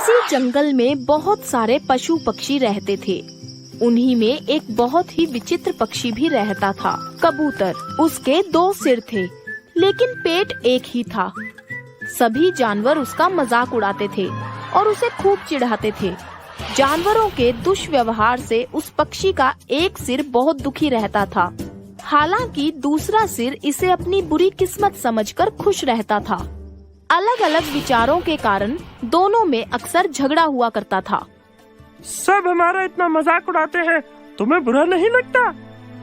किसी जंगल में बहुत सारे पशु पक्षी रहते थे। उन्हीं में एक बहुत ही विचित्र पक्षी भी रहता था, कबूतर। उसके 2 सिर थे, लेकिन पेट एक ही था। सभी जानवर उसका मजाक उड़ाते थे और उसे खूब चिढ़ाते थे। जानवरों के दुष्व्यवहार से उस पक्षी का एक सिर बहुत दुखी रहता था। हालांकि दूसरा सिर इसे अपनी बुरी किस्मत समझकर खुश रहता था। अलग अलग विचारों के कारण दोनों में अक्सर झगड़ा हुआ करता था। सब हमारा इतना मजाक उड़ाते हैं, तुम्हें बुरा नहीं लगता?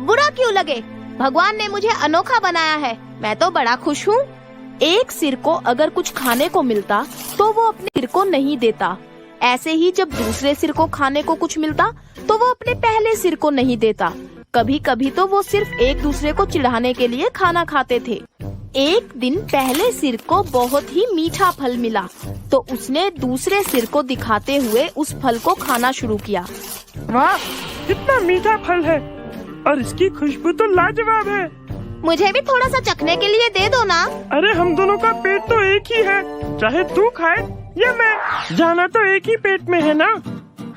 बुरा क्यों लगे? भगवान ने मुझे अनोखा बनाया है, मैं तो बड़ा खुश हूँ। एक सिर को अगर कुछ खाने को मिलता तो वो अपने सिर को नहीं देता। ऐसे ही जब दूसरे सिर को खाने को कुछ मिलता तो वो अपने पहले सिर को नहीं देता। कभी कभी तो वो सिर्फ एक दूसरे को चिढ़ाने के लिए खाना खाते थे। एक दिन पहले सिर को बहुत ही मीठा फल मिला तो उसने दूसरे सिर को दिखाते हुए उस फल को खाना शुरू किया। वाह, कितना मीठा फल है और इसकी खुशबू तो लाजवाब है। मुझे भी थोड़ा सा चखने के लिए दे दो ना। अरे हम दोनों का पेट तो एक ही है, चाहे तू खाए या मैं, जाना तो एक ही पेट में है ना।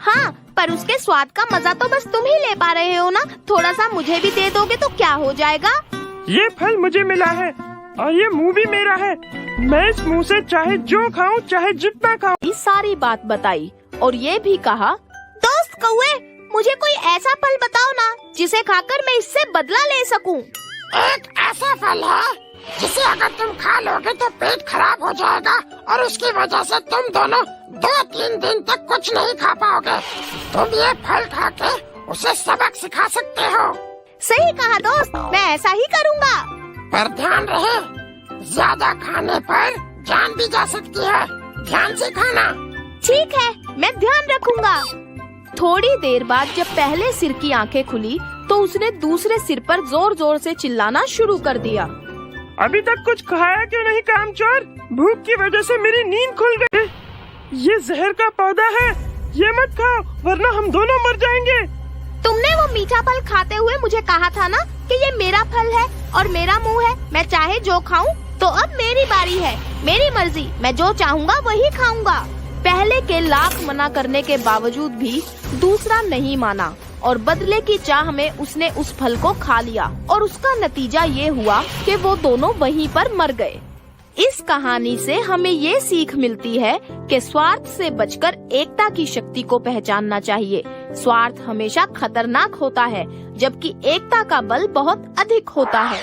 हाँ, पर उसके स्वाद का मजा तो बस तुम ही ले पा रहे हो ना। थोड़ा सा मुझे भी दे दोगे तो क्या हो जाएगा? ये फल मुझे मिला है और ये मुंह भी मेरा है। मैं इस मुंह से चाहे जो खाऊं, चाहे जितना खाऊं। सारी बात बताई और ये भी कहा, दोस्त कौवे, मुझे कोई ऐसा फल बताओ ना जिसे खाकर मैं इससे बदला ले सकूं। एक ऐसा फल है जिसे अगर तुम खा लोगे तो पेट खराब हो जाएगा और उसकी वजह से तुम दोनों 2-3 दिन तक कुछ नहीं खा पाओगे। तुम ये फल खा के उसे सबक सिखा सकते हो। सही कहा दोस्त, मैं ऐसा ही करूँगा। पर ध्यान रहे, ज्यादा खाने पर जान भी जा सकती है, ध्यान से खाना। ठीक है, मैं ध्यान रखूंगा। थोड़ी देर बाद जब पहले सिर की आंखें खुली तो उसने दूसरे सिर पर जोर जोर से चिल्लाना शुरू कर दिया। अभी तक कुछ खाया क्यों नहीं कामचोर? भूख की वजह से मेरी नींद खुल गई। ये जहर का पौधा है, ये मत खाओ वरना हम दोनों मर जाएंगे। तुमने वो मीठा फल खाते हुए मुझे कहा था ना कि ये मेरा फल है और मेरा मुंह है, मैं चाहे जो खाऊं। तो अब मेरी बारी है, मेरी मर्जी, मैं जो चाहूँगा वही खाऊंगा। पहले के लाख मना करने के बावजूद भी दूसरा नहीं माना और बदले की चाह में उसने उस फल को खा लिया और उसका नतीजा ये हुआ कि वो दोनों वहीं पर मर गए। इस कहानी से हमें ये सीख मिलती है कि स्वार्थ से बचकर एकता की शक्ति को पहचानना चाहिए। स्वार्थ हमेशा खतरनाक होता है, जबकि एकता का बल बहुत अधिक होता है।